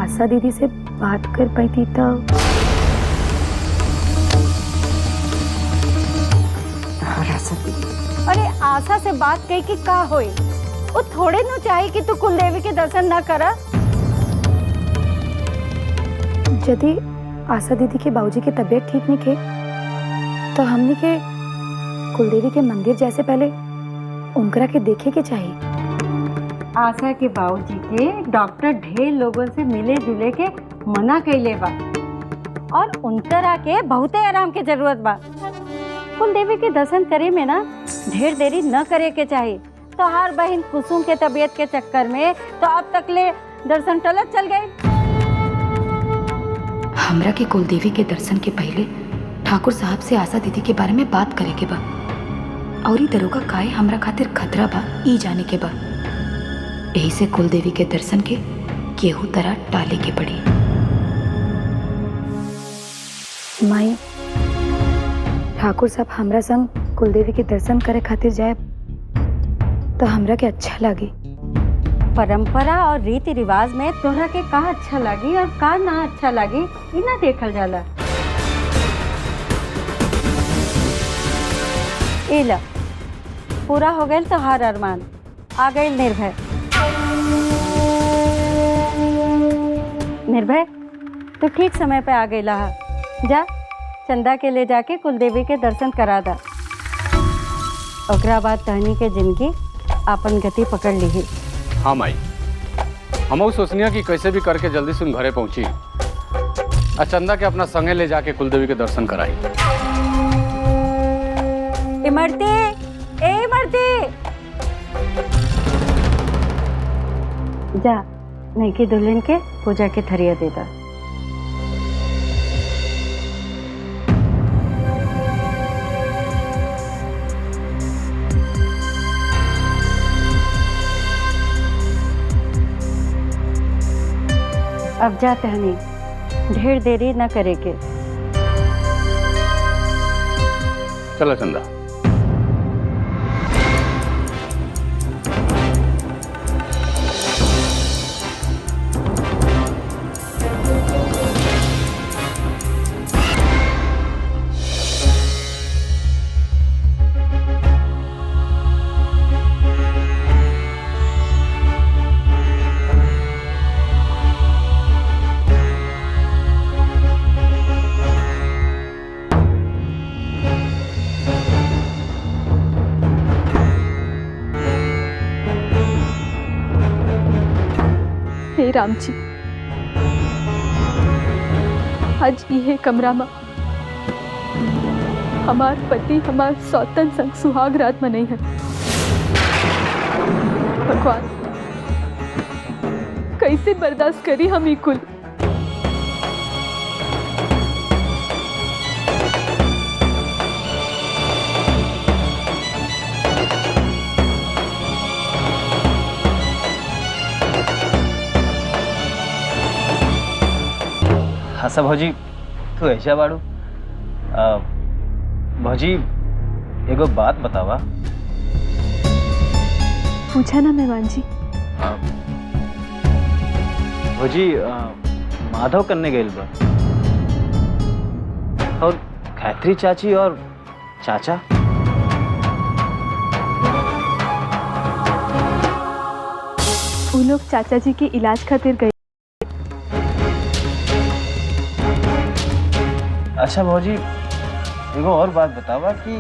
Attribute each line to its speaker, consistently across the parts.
Speaker 1: आशा दीदी से बात कर पाई थी तो
Speaker 2: अरे आशा से बात कही कि का होई, वो थोड़े न चाहे कि तू कुलदेवी के दर्शन न करा।
Speaker 1: यदि आशा दीदी के बाबूजी की तबीयत ठीक नहीं थे तो हमने के कुलदेवी के मंदिर जैसे पहले उनकरा के देखे के चाहिए।
Speaker 2: आशा के बाबूजी के डॉक्टर ढेर लोगों से मिले जुले के मना कैले बा और उनकरा के बहुते आराम के जरूरत बा। कुलदेवी के दर्शन करे में ना ढेर देरी न करे के चाहिए। तो हर बहन कुसुम के तबीयत के चक्कर में तो अब तक ले दर्शन टलत चल गए।
Speaker 1: हमरा के कुलदेवी के दर्शन के पहले ठाकुर साहब से आशा दीदी के बारे में बात करे के बा और ई दरोगा काहे हमरा खातिर खतरा बा ई जाने के बा। यही से कुलदेवी के दर्शन के केहू तरह टाले के पड़ी। माई, ठाकुर साहब हमरा संग कुलदेवी के दर्शन करे खातिर जाए तो हमरा के अच्छा लगी।
Speaker 2: परंपरा और रीति रिवाज में तोहरा के का अच्छा लगी और का ना अच्छा लगी ई ना देखल जाला। इला पूरा हो गए तो हर अरमान आ गए। निर्भय निर्भय तो ठीक समय पे आ गई ला। जा चंदा के ले जाके कुलदेवी के दर्शन करा दा। ओकरा बाद तहनी के जिंदगी अपन गति पकड़ ली।
Speaker 3: हाँ माई, हम सोचनिया कि कैसे भी करके जल्दी से घरे पहुंची और चंदा के अपना संगे ले जाके कुलदेवी के दर्शन कराई।
Speaker 2: इमरती, ए इमरती, जा नहीं कि दुल्हन के पूजा के थरिया दे दा। अब जाते हैं, ढेर देरी न करे के।
Speaker 3: चलो चंदा।
Speaker 4: हे राम जी, आज यह कमरा में हमार पति हमार सौतन संग सुहाग रात में नहीं है। भगवान कैसे बर्दाश्त करी हम ई कुल।
Speaker 5: अच्छा भौजी, तू ऐसा बाड़ू। भौजी एगो बात बतावा।
Speaker 4: पूछा ना मेहमान जी।
Speaker 5: भौजी माधव करने गए बा और खैत्री चाची और चाचा
Speaker 4: वो लोग चाचा जी के इलाज खातिर गए।
Speaker 5: अच्छा भौजी एगो और बात बतावा कि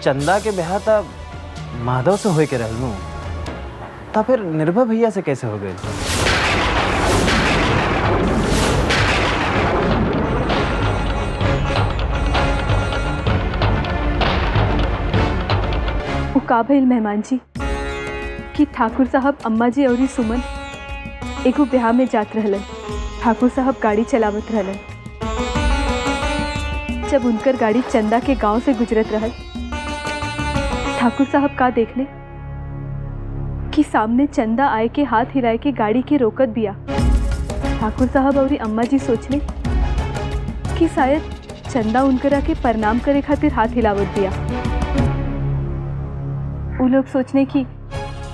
Speaker 5: चंदा के ब्याह तब माधव से होके रहलू तब फिर निर्भय भैया से कैसे हो गए?
Speaker 4: वो का भइल मेहमान जी कि ठाकुर साहब अम्मा जी और सुमन एगो ब्याह में जात रहलन। ठाकुर साहब गाड़ी चलावत रहलन। जब उनकर गाड़ी चंदा के गांव से गुजरत रहल, ठाकुर साहब का देखले कि सामने चंदा आए के हाथ हिलाए के गाड़ी के रोकत बिया। ठाकुर साहब और अम्मा जी सोचले कि शायद चंदा उनकरा के प्रणाम करे खातिर हाथ हिलावत बिया। वो लोग सोचने की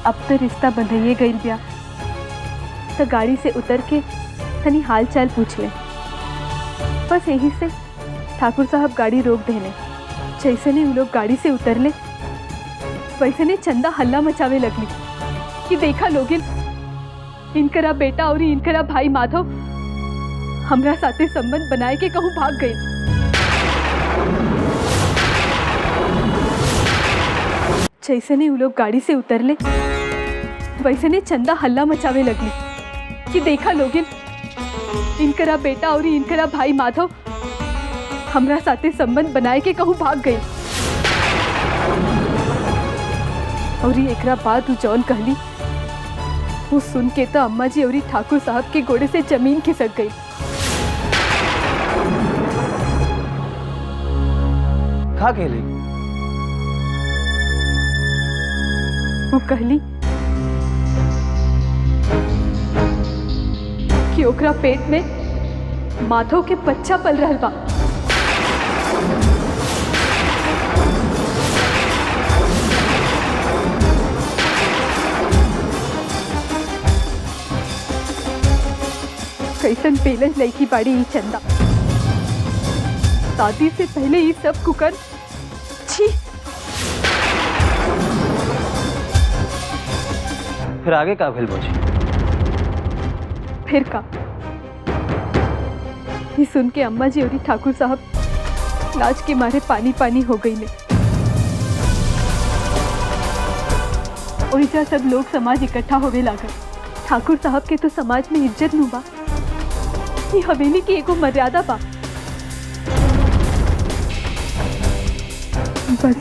Speaker 4: अब तो रिश्ता बंधइए गईल बिया, तो गाड़ी से उतर के तनी हाल चाल पूछ ले। बस यही से ठाकुर साहब गाड़ी रोक देने। जैसे ने वो लोग गाड़ी से उतरले वैसे ने चंदा हल्ला मचावे लगली कि देखा लोगिन, इनकरा बेटा और इनकरा भाई माधव हमरा साथे संबंध बनाए के कहूँ भाग गए। जैसे ने वो लोग गाड़ी से उतरले वैसे ने चंदा हल्ला मचावे लगली कि देखा लोगिन, इनकरा बेटा और इनकरा भाई माधव हमरा साथे संबंध बनाए के कहूँ भाग गए। और एकरा बाद जौन कहली वो सुन के तो अम्मा जी और ठाकुर साहब के गोड़े से जमीन खिसक गई।
Speaker 5: खा कहली?
Speaker 4: वो कहली कि ओकरा पेट में माधव के बच्चा पल रहल बा। कैसन बेलन लड़की बाड़ी ई चंदा। शादी से पहले ये सब कुकर। छी।
Speaker 5: फिर आगे का भेल भौजी?
Speaker 4: फिर का ये सुन के अम्मा जी और ठाकुर साहब लाज के मारे पानी पानी हो गई ले। और इजा सब लोग समाज इकट्ठा होवे लागल। ठाकुर साहब के तो समाज में इज्जत नु बा। ये हवेली की एगो मर्यादा बा। बस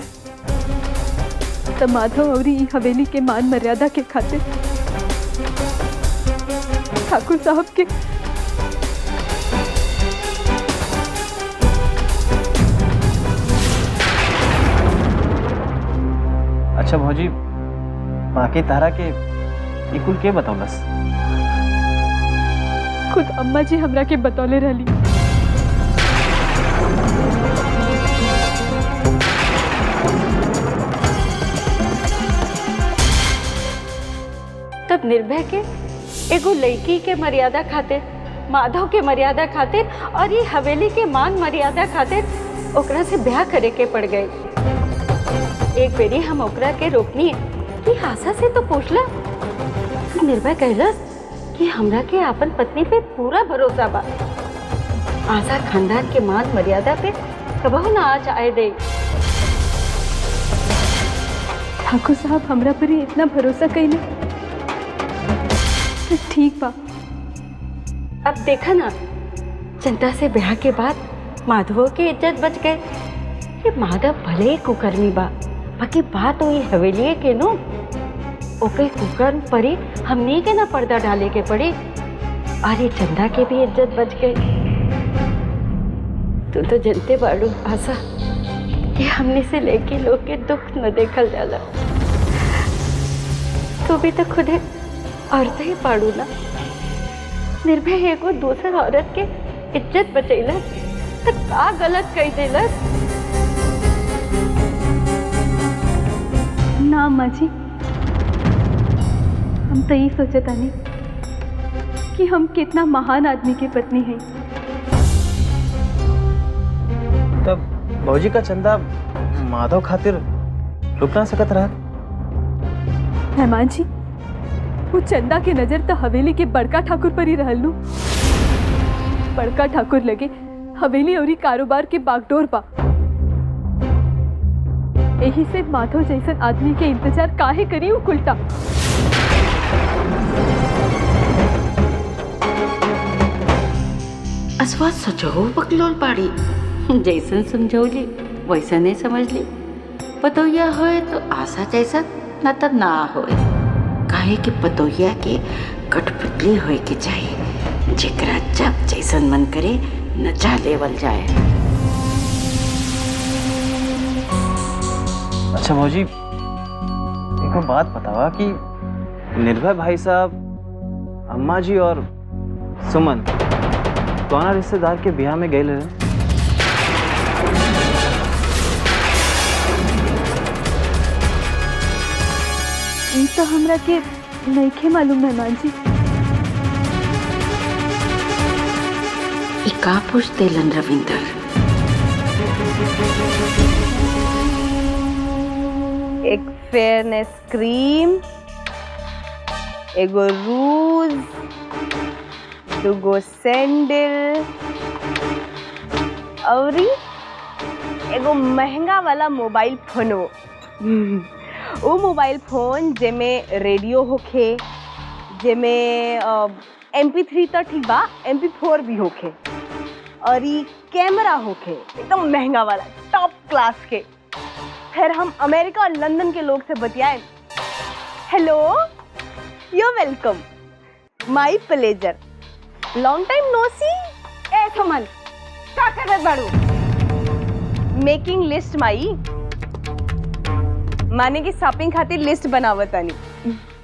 Speaker 4: तो माधव और ई हवेली के मान मर्यादा के खातिर ठाकुर साहब के
Speaker 5: अच्छा भौजी, बाकी तारा के ये कुल के बतौलस?
Speaker 4: खुद अम्मा जी हमरा के बतौले रहली।
Speaker 2: तब निर्भय के एगो लड़की के मर्यादा खातिर, माधव के मर्यादा खातिर और ये हवेली के मान मर्यादा खातिर ओकरा से ब्याह करे के पड़ गए। एक बेरी हम ओकरा के रोकनी कि आशा से तो पूछला। निर्भय कहलस कि हमरा के आपन पत्नी पे पूरा भरोसा बा। आशा खानदान के मान मर्यादा पे कबहू ना आज आए दे।
Speaker 4: ठाकुर साहब हमरा पर ही इतना भरोसा कइले तो ठीक बा।
Speaker 2: अब देखा ना, चंदा से ब्याह के बाद माधव की इज्जत बच गए। ये माधव भले ही कुकर्मी बा, बाकी बात हुई हवेली के नो। ओके कुकर्म परी हमने के ना पर्दा डाले के पड़ी। और ये चंदा के भी इज्जत बच गई। तू तो जनते बाड़ू आशा, ये हमने से लेके लोग के दुख न देखल जाला। तू भी तो खुद औरत ही पाड़ू ना। निर्भय एगो दूसर औरत के इज्जत बचैलस तो का गलत कह देलस?
Speaker 4: ना अम्मा जी, हम तो यही सोचतानी कि हम कितना महान आदमी की पत्नी है।
Speaker 5: तब भौजी का चंदा माधव खातिर रुक ना सकत रहा?
Speaker 4: मेहमान जी, वो चंदा के नजर तो हवेली के बड़का ठाकुर पर ही रहल नु। बड़का ठाकुर लगे हवेली और कारोबार के बागडोर बा। यही से माधव जैसन आदमी के इंतजार काहे करी वो उल्टा।
Speaker 2: असवा सचो बकलोल पाड़ी। जैसन समझौली वैसने समझ ली। पतोहिया होए तो आशा जैसा न तो ना होए। काहे कि पतोहिया के कठपुतली होए के चाहिए, जेकरा जब जैसन मन करे नचा लेवल जाए।
Speaker 5: अच्छा भौजी, एक बात बतावा कि निर्भय भाई साहब, अम्मा जी और सुमन कौन रिश्तेदार के ब्याह में गए रहे?
Speaker 4: तो हमरा के नइखे मालूम मेहमान जी।
Speaker 1: ई का पूछ देलन रविंदर?
Speaker 6: एक फेयरनेस क्रीम, एगो रूज, दूगो सैंडल और एगो महंगा वाला मोबाइल फोनो। वो मोबाइल फोन जेमे रेडियो होखे, जेमे MP3 तो ठीक बा, MP4 भी होखे, और ई कैमरा होखे एकदम महंगा वाला टॉप क्लास के। फिर हम अमेरिका और लंदन के लोग से बतियाए। Hello, you welcome, my pleasure, long time no see.
Speaker 2: ए सुमन, का करत बाड़ू?
Speaker 6: मेकिंग लिस्ट माई, माने की शॉपिंग खातिर लिस्ट बनावतानी।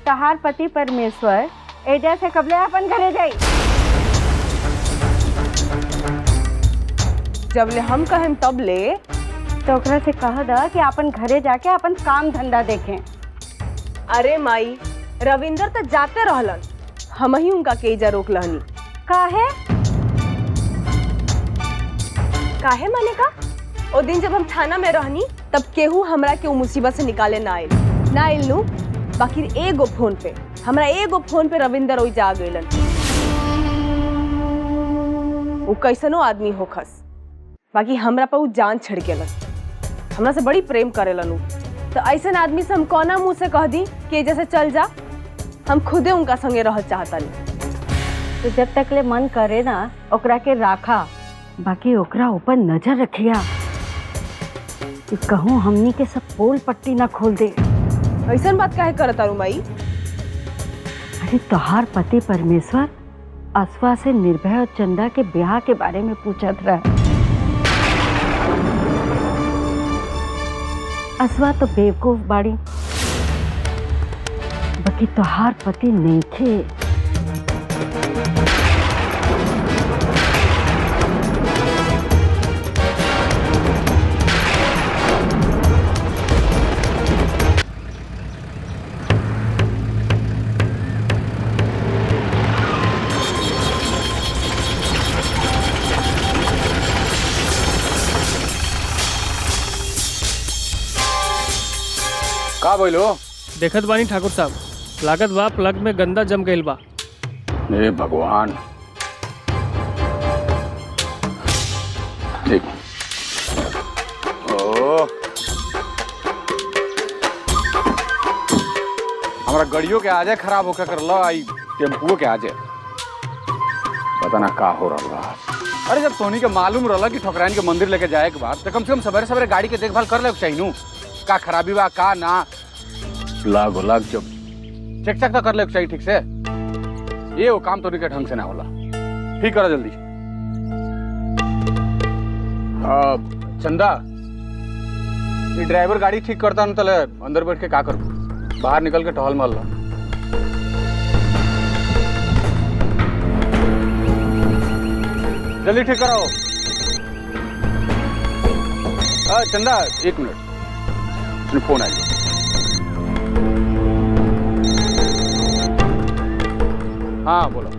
Speaker 2: तहार पति परमेश्वर एजा से कबले अपन घरे जाई।
Speaker 6: जब ले हम कहें तब ले,
Speaker 2: तो ओकरा से कह दा कि अपन घरे जाके अपन काम धंधा देखें।
Speaker 6: अरे माई, रविंदर तो जाते रहलन, हम ही उनका केजा रोक लहनी।
Speaker 2: काहे?
Speaker 6: काहे माने का? ओ दिन जब हम थाना में रहनी तब केहू हमरा के मुसीबत से निकाले ना आइल नू। बाकी एगो फोन पे रविंदर ओई जा गइलन। वो कैसनो आदमी होखस, बाकी हमरा पर उ जान छिड़ गेलन। हमरा से बड़ी प्रेम करेलन उ। तो ऐसन आदमी से हम कौना मुंह से कह दी कि जैसे चल जा? हम खुदे उनका संगे रह चाहतानी।
Speaker 2: तो जब तक ले मन करे ना ओकरा के राखा, बाकी ओकरा ऊपर नजर रखिया कि कहूँ हमनी के सब पोल पट्टी ना खोल दे।
Speaker 6: ऐसन बात काहे करत तारू माई?
Speaker 2: अरे तोहार पति परमेश्वर असवा से निर्भय और चंदा के ब्याह के बारे में पूछत रहा। असवा तो बेवकूफ बाड़ी, बाकी तोहार पति नहीं थे।
Speaker 3: का बोलो?
Speaker 7: देखत बानी ठाकुर साहब, लागत बा प्लग में गंदा जम गइल बा।
Speaker 3: हे भगवान, ठीक। ओ, हमारा गाड़ियों के आजे खराब होकर कर लो, आई टेम्पुओ के आजे पता ना का हो रहा बा। अरे जब सोनी के मालूम रहा कि ठोकराइन के मंदिर लेके जाए के बाद, तो कम से कम सवेरे सवेरे गाड़ी के देखभाल कर ले चाहिए नू। का खराबी बा का ना लाग जब चेक चेक तो कर ले चाहिए ठीक से। ये वो काम तो नहीं के ढंग से ना होला, ठीक करो जल्दी। चंदा, ये ड्राइवर गाड़ी ठीक करता ना, तले अंदर बैठ के का कर, बाहर निकल के टहल मार लो। जल्दी ठीक कराओ। चंदा, एक मिनट, फोन आएगा। हाँ बोलो।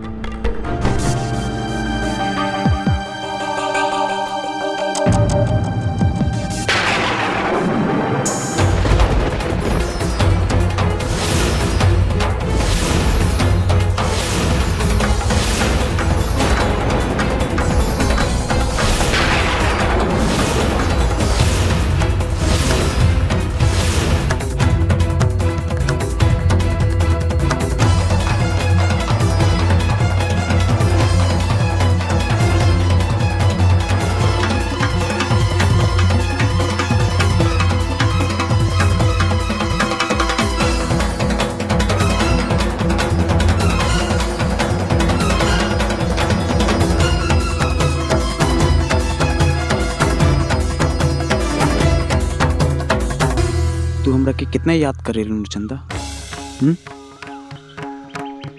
Speaker 8: हमरा के कितना याद करेलू चंदा?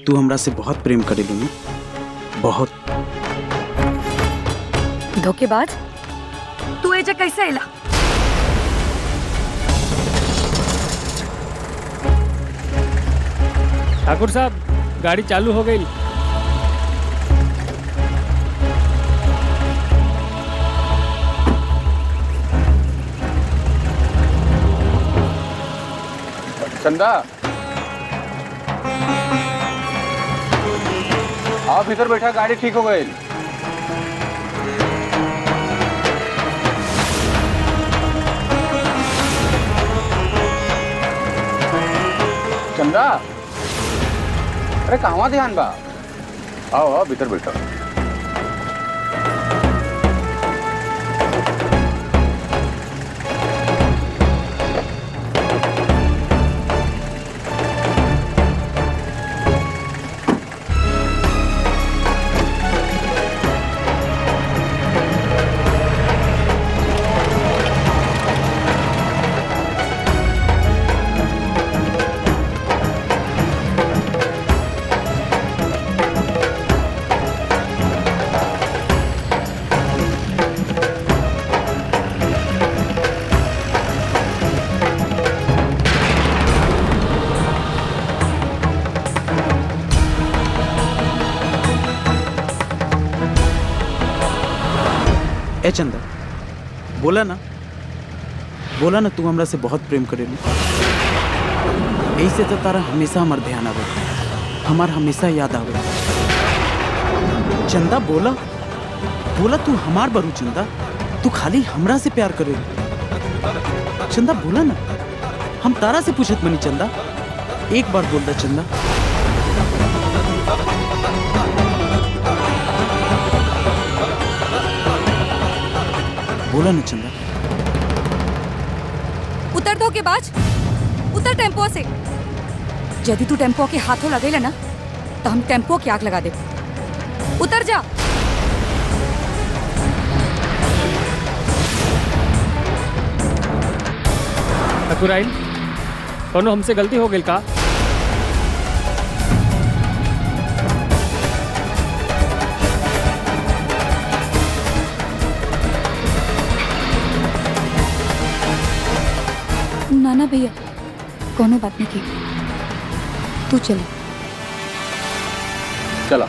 Speaker 8: तू हमरा से बहुत प्रेम करेलू न, बहुत।
Speaker 1: धोखेबाज, तू एजा कैसे आइला?
Speaker 7: ठाकुर साहब, गाड़ी चालू हो गई।
Speaker 3: चंदा आप इधर बैठा, गाड़ी ठीक हो गई। चंदा अरे कहवा ध्यान बा, आओ आओ भीतर बैठो।
Speaker 8: ए चंदा बोला ना तू हमरा से बहुत प्रेम करेलू। ऐसे तो तारा हमेशा हमार ध्यान आवे, हमार हमेशा याद आवे। चंदा बोला तू हमार बरू। चंदा तू खाली हमरा से प्यार करेलू। चंदा बोला ना, हम तारा से पूछत मनी। चंदा एक बार बोल दा चंदा। बोला ना चंदा।
Speaker 1: उतर दो के बाज, उतर टेम्पो से। यदि तू टेम्पो के हाथों लगेला ना तो हम टेम्पो की आग लगा दे। उतर जा।
Speaker 7: ठकुराइन कोनो हमसे गलती हो गई का?
Speaker 1: ना भैया कोनो बात नहीं की, तू चले।
Speaker 3: चलो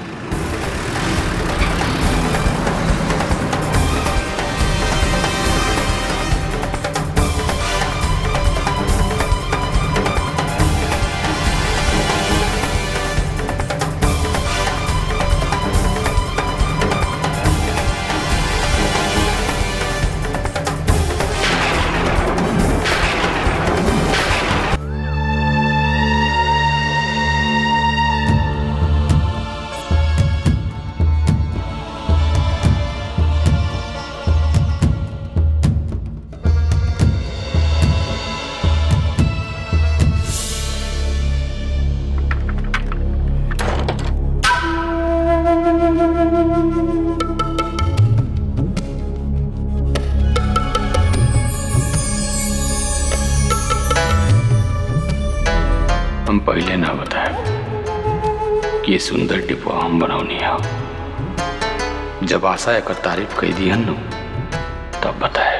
Speaker 3: हम पहले ना बताए कि ये सुंदर डिब्बा हम बनौनी है। जब आशा एक तारीफ कह दी है न तब बताए।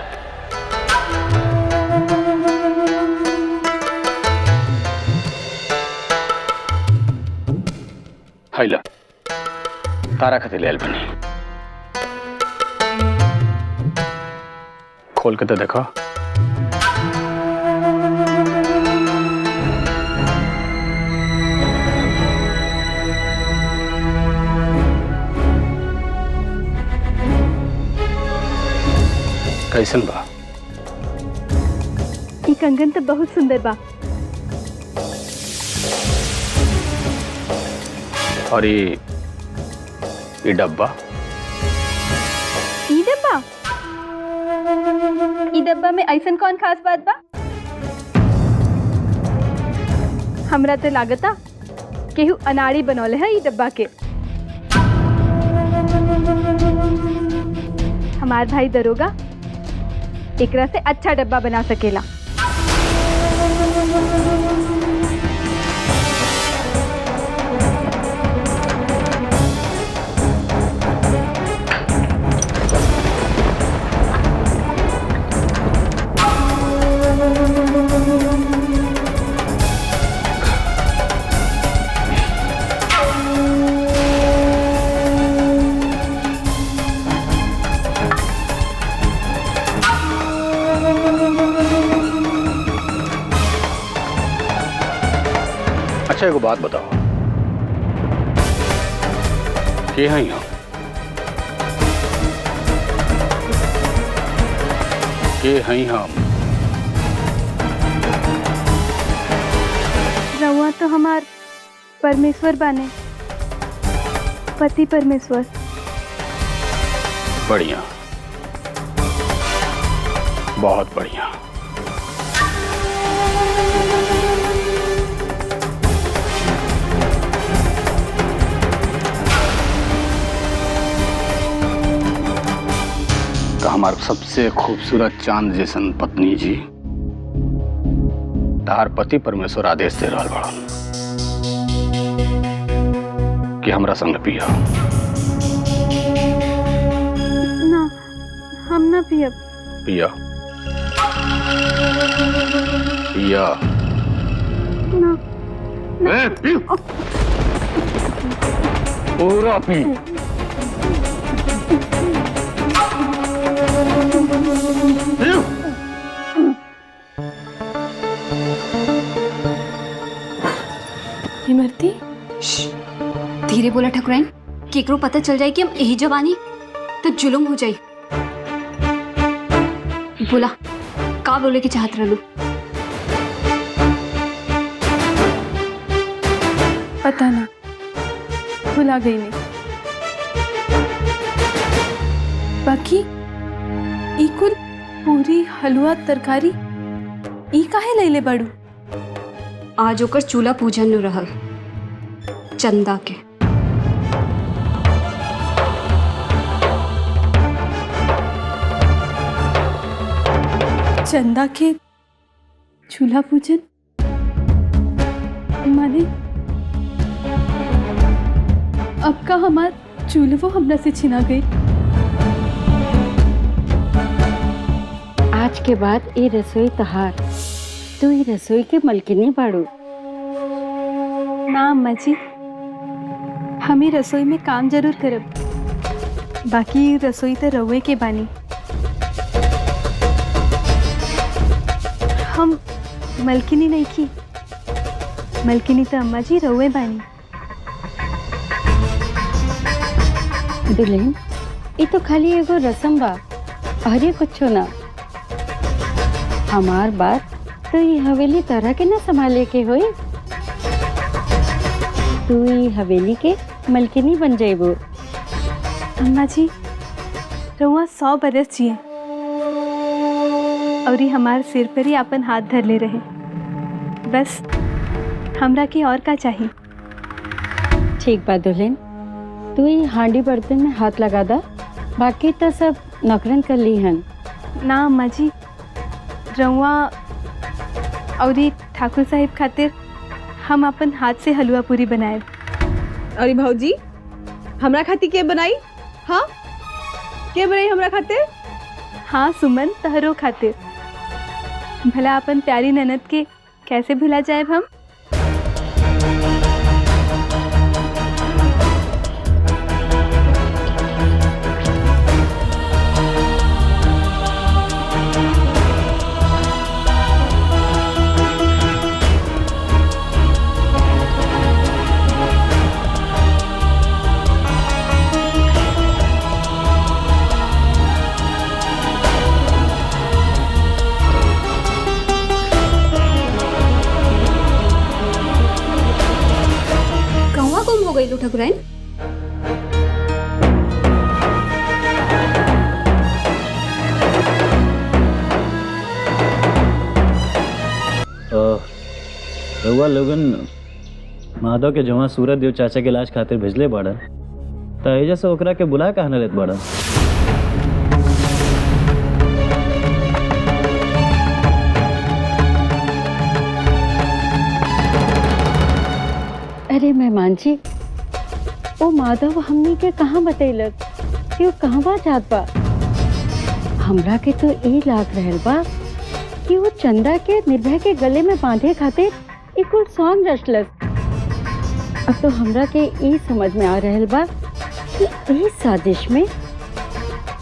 Speaker 3: हाइला तारा खातिर लेल बनी, खोल के तो देखो। कैसन बा?
Speaker 4: ई कंगन तो बहुत सुंदर बा।
Speaker 3: और ये डब्बा?
Speaker 4: ई डब्बा? ई डब्बा में ऐसन कौन खास बात बा? हमरा तो लागता केहू अनाड़ी बनौले है ई डब्बा के। हमार भाई दरोगा एकरा से अच्छा डब्बा बना सकेला।
Speaker 3: अच्छा एगो बात बताओ, के हैं यहाँ? के हैं हम?
Speaker 4: रउआ तो हमार परमेश्वर बाने, पति परमेश्वर।
Speaker 3: बढ़िया, बहुत बढ़िया। तो हमार सबसे खूबसूरत चांद जैसन पत्नी जी, तार पति परमेश्वर आदेश दे रहल बड़न कि हमरा संग पिया।
Speaker 4: ना, हम ना पियब।
Speaker 3: पिया पिया।
Speaker 4: ना।
Speaker 3: ए, पी। पूरा पी। पी।
Speaker 9: इमरती, धीरे बोला ठकुराइन, केकरो पता चल जाए कि हम यही जवानी तो जुलुम हो जाए। बोला का बोले की चाहत रहलू?
Speaker 4: पता ना, भुला गई नहीं। बाकी ई कुल पूरी हलवा तरकारी ई काहे लैले बाड़ू?
Speaker 9: आज ओकर चूल्हा पूजन न रहल चंदा के।
Speaker 4: चंदा के चूल्हा पूजन माने अब का हमार चूल्हो हमरा से छिना गई।
Speaker 2: आज के बाद ये रसोई तहार, तू ही रसोई के मलकिनी बाड़ू।
Speaker 4: ना अम्मा जी, हम ही रसोई में काम जरूर करब, बाकी रसोई तो रवे के बानी। हम मलकिनी नहीं की, मलकिनी तो अम्मा जी रवे बानी।
Speaker 2: दुल्हन, ये तो खाली एगो रस्म बा और ये कुछो ना। हमार बात तो ये हवेली तरह के ना संभाले के होई। तू ये हवेली के मलकिनी बन जाइबो।
Speaker 4: अम्मा जी रउआ 100 बरस जिए और ये हमार सिर पर ही अपन हाथ धर ले रहे। बस हमरा के और का चाहिए?
Speaker 2: ठीक बा दुल्हन, तू ही हांडी बर्तन में हाथ लगा दा, बाकी तो सब नौकरन कर ली हन।
Speaker 4: ना अम्मा जी, रउआ और ये ठाकुर साहिब खातिर हम अपन हाथ से हलवा पूरी बनाए।
Speaker 6: अरे भाऊजी, हमरा खातिर के बनाई? हाँ, के बनाई हमरा खातिर?
Speaker 4: हाँ सुमन, तहरो खातिर। भला अपन प्यारी ननद के कैसे भुला जाए हम?
Speaker 9: गई ठकुराइन?
Speaker 5: रउआ लोगन माधव के जहाँ सूरज देव चाचा के इलाज खातिर भेजले बाड़न, त एजा से ओकरा के बुला कहना लेत बाड़न।
Speaker 2: अरे मेहमान जी, ओ माधव हमनी के कहाँ बतैलक कि वो कहवा जात बा? हमरा के तो यही लाग रहल बा कि वो चंदा के निर्भय के गले में बांधे खातिर एक कुल सॉन्ग रचलस। अब तो हमरा के ये समझ में आ रहल बा कि इस साजिश में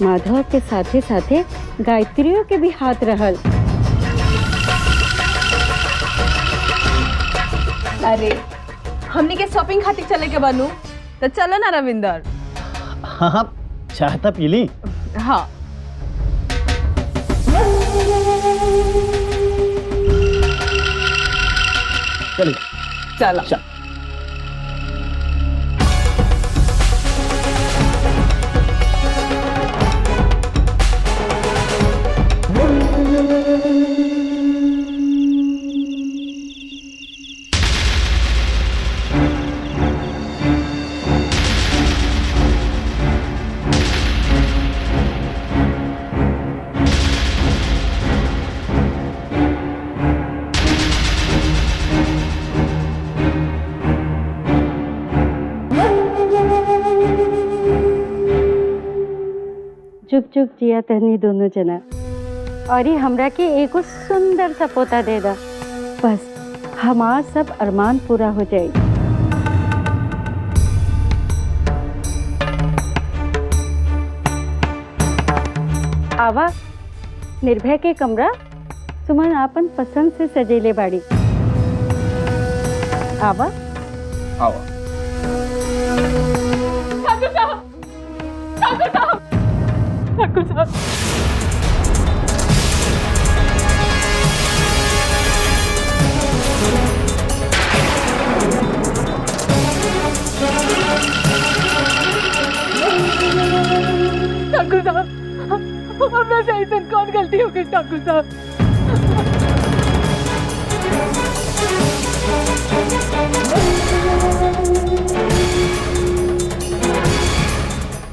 Speaker 2: माधव के साथे साथे गायत्रियों के भी हाथ रहल।
Speaker 6: अरे हमने के शॉपिंग खातिर चले के बनू तो चलो ना रविंदर।
Speaker 5: हाँ हाँ, चाय तो पी ली।
Speaker 6: हाँ
Speaker 5: चलिए
Speaker 6: चलो।
Speaker 5: चल।
Speaker 2: चुप चुप जिया तहनी दोनों जना, और ये हमरा के एगो सुंदर सा पोता दे दा, बस हमार सब अरमान पूरा हो जाए। आवा, निर्भय के कमरा सुमन आपन पसंद से सजेले बाड़ी। आवा
Speaker 3: आओ।
Speaker 6: ठाकुर साहब ठाकुर साहब हमरा से ऐसा कौन गलती हो गई ठाकुर साहब?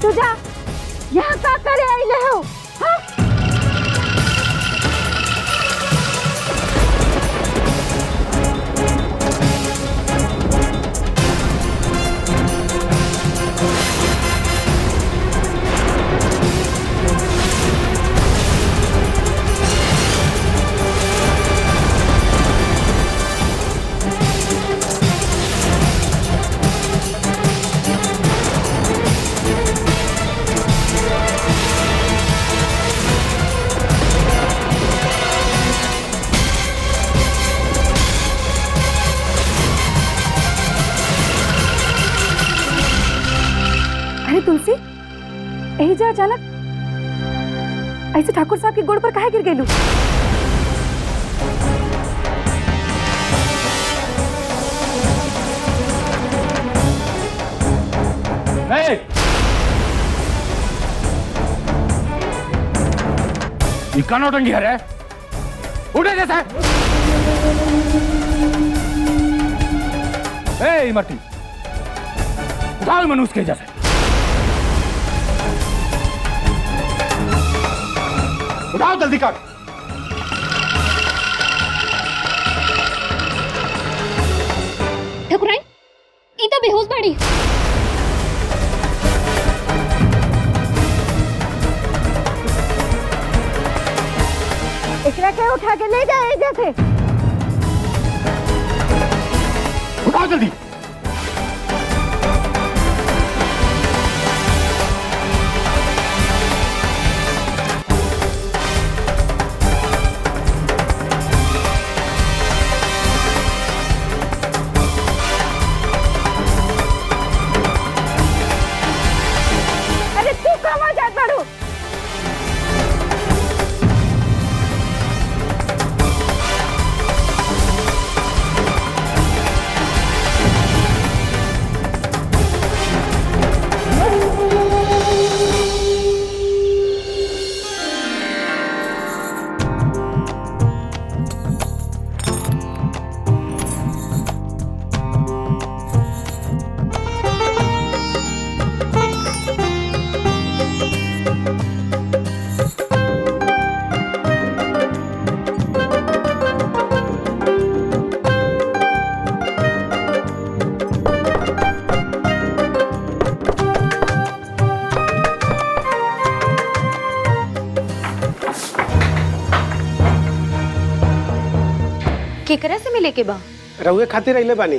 Speaker 2: तुझा यहाँ का करे आइले हो? हाँ?
Speaker 4: अरे तुलसी, यही जा अचानक ऐसे ठाकुर साहब की गोड़ पर काहे गिर गेलू?
Speaker 3: ये का नौटंकी है रे? उठे जैसे। ए इमरती, उठाओ मनुष्य के जैसे। उठाओ जल्दी कर।
Speaker 9: ठकुराइन, ई तो बेहोश बाड़ी।
Speaker 2: एकरा के उठा के ले जाए जैसे।
Speaker 3: उठाओ जल्दी।
Speaker 2: अरे तू कहाँ जात बाड़ू?
Speaker 1: केकरा से मिले के बा?
Speaker 10: रउए खातिर अइले बानी।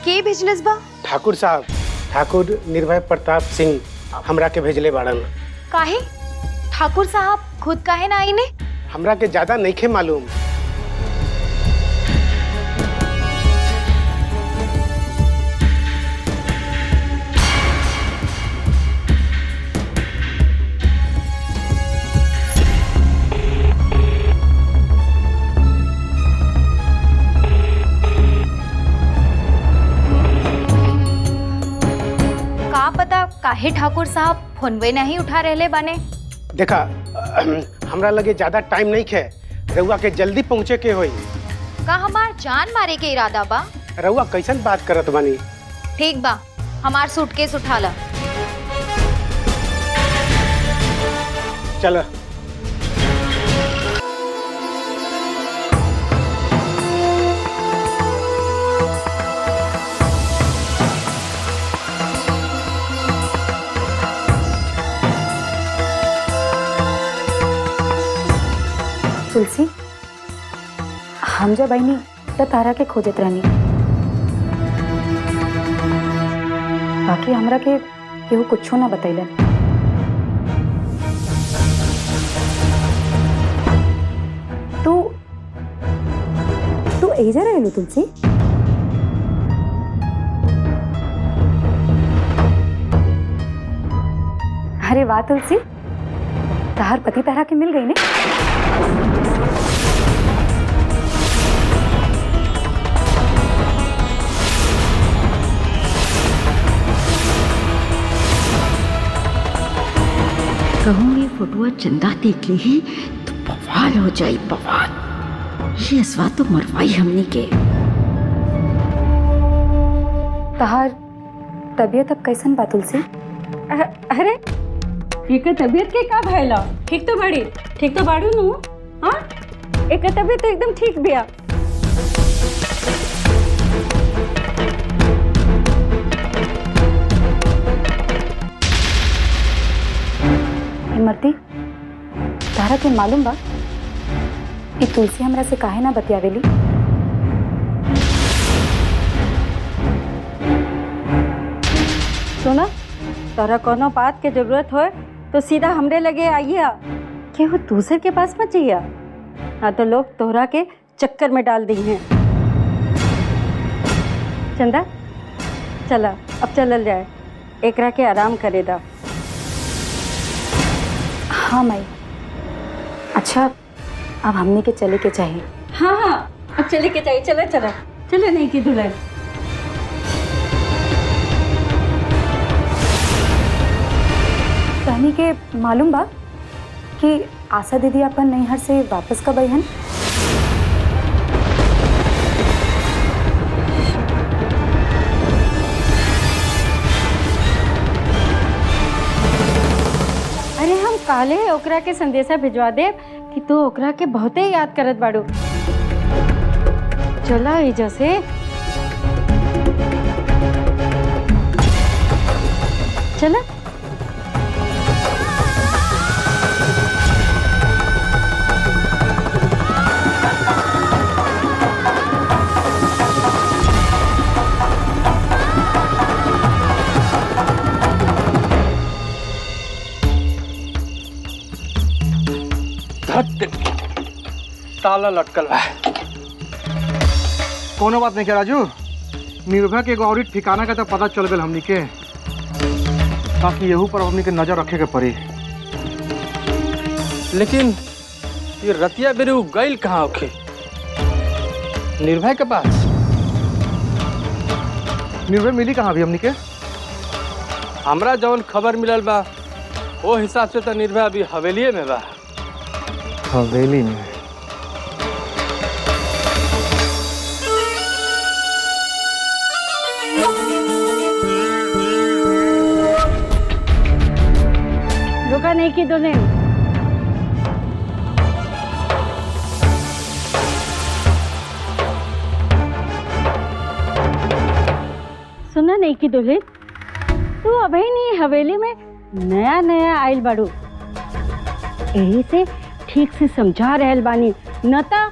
Speaker 1: के भेजलस बा?
Speaker 10: ठाकुर साहब, ठाकुर निर्भय प्रताप सिंह हमरा के भेजले बाड़न।
Speaker 1: काहे? ठाकुर साहब खुद काहे ना आईने?
Speaker 10: हमरा के ज्यादा नइखे मालूम।
Speaker 11: काहे ठाकुर साहब फोनवे नहीं उठा रहले बाने?
Speaker 10: देखा हमरा लगे ज्यादा टाइम नहीं है, रउआ के जल्दी पहुँचे के होई।
Speaker 11: का हमार जान मारे के इरादा बा?
Speaker 10: रउआ कैसन बात करत बानी?
Speaker 11: ठीक बा, हमार सूटकेस उठा ला।
Speaker 10: चल
Speaker 1: तुलसी, हम जब आईनी त तारा के खोजत रहनी, बाकी हमरा के केहू कुछो ना बतैलन। तू एजा रहेलू तुलसी? अरे वाह तुलसी, तहार पति तारा के मिल गई ने।
Speaker 12: कहूँगी फोटुआ चंदा देख ली ही तो बवाल हो जाई, बवाल। ये असवा तो मरवाई हमने के।
Speaker 1: तहार तबीयत अब कैसन बा तुलसी?
Speaker 2: अरे एक तबीयत के का भैला? ठीक तो बाड़ू नु। हाँ, एक तबीयत तो एकदम ठीक बिया।
Speaker 1: इमरती, तारा के मालूम बा ई तुलसी हमरा से काहे ना बतियावेली?
Speaker 2: सुना, तोरा कोनो बात के जरूरत हो तो सीधा हमरे लगे आइया, केहू दूसरे के पास मत जाइया, ना तो लोग तोहरा के चक्कर में डाल दी हैं। चंदा, चला अब चलल जाए, एकरा के आराम करे दा।
Speaker 1: हाँ माई, अच्छा अब हमने के चले के चाहिए।
Speaker 2: हाँ, अब चले के चाहिए। चले नहीं की दुल्हन।
Speaker 1: कहनी के मालूम बा कि आशा दीदी अपन नैहर से वापस कब आई हन?
Speaker 2: अरे हम काले ओकरा के संदेशा भिजवा दे कि तू ओकरा के बहुते याद करत बाड़ू। चला एजा से। चला।
Speaker 13: ताला लटकल है। कोनो बात नहीं क्या राजू, निर्भय के गौरी ठिकाना का तो पता चल गया हमनी के, ताकि यहू पर हमनी के नजर रखे के पड़ी।
Speaker 7: लेकिन ये रतिया बेरे उ गइल कहाँ होखे? निर्भय के पास?
Speaker 13: निर्भय मिली कहाँ भी हमनी के?
Speaker 7: हमरा जवन खबर मिलल बा वो हिसाब से तो निर्भय अभी हवेलिये में बा।
Speaker 13: हवेली में?
Speaker 2: रुका नहीं की दुल्हन। सुना नहीं की दुल्हन, तू अभी नहीं हवेली में नया नया आयल बाड़ू, यही से ठीक से समझा रहल बानी नता।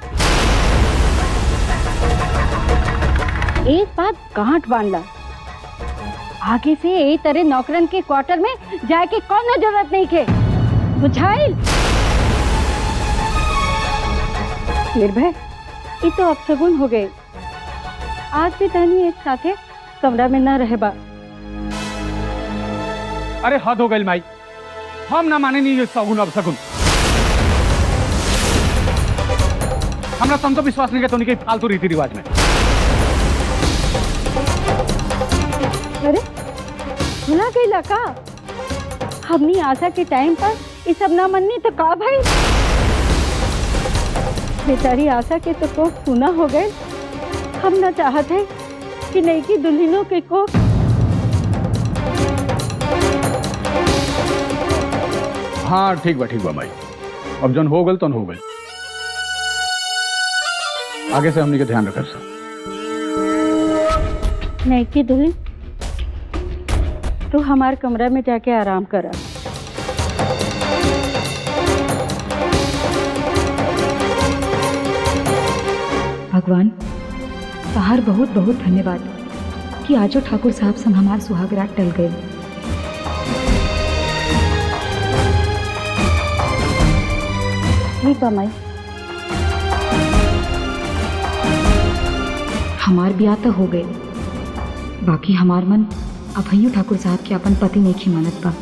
Speaker 2: एक बात गांठ बांधला, आगे से यही तरह नौकरन के क्वार्टर में जाए के कौन जरूरत नहीं के, बुझाइल? निर्भय, ये तो अपशगुन हो गए। आज भी तनी एक साथे कमरा में न रहे बा।
Speaker 3: अरे हद हो गई माई, हम ना माने नहीं ये सगुन अपशगुन। हमरा तुमको विश्वास नहीं करता उनके फालतू रीति रिवाज में।
Speaker 2: अरे भुला गई का? हमनी आशा के टाइम पर ये सब ना मननी तो का भाई? बेचारी आशा के तो कोख सुना हो गए। हम ना चाहते कि नई की दुल्हनों के कोख
Speaker 3: हाँ ठीक बा माई, अब जन हो गल तन हो गल। आगे से हमनी के ध्यान रखब सब।
Speaker 2: नई की दुल्हन तू हमारे कमरा में जाके आराम करा।
Speaker 1: भगवान तहार बहुत बहुत धन्यवाद कि आजो ठाकुर साहब संग हमार सुहागरात टल गए।
Speaker 2: ठीक बा माई।
Speaker 1: हमार ब्याह तो हो गए, बाकी हमार मन अभयू ठाकुर साहब के अपन पति नहीं मानत बा।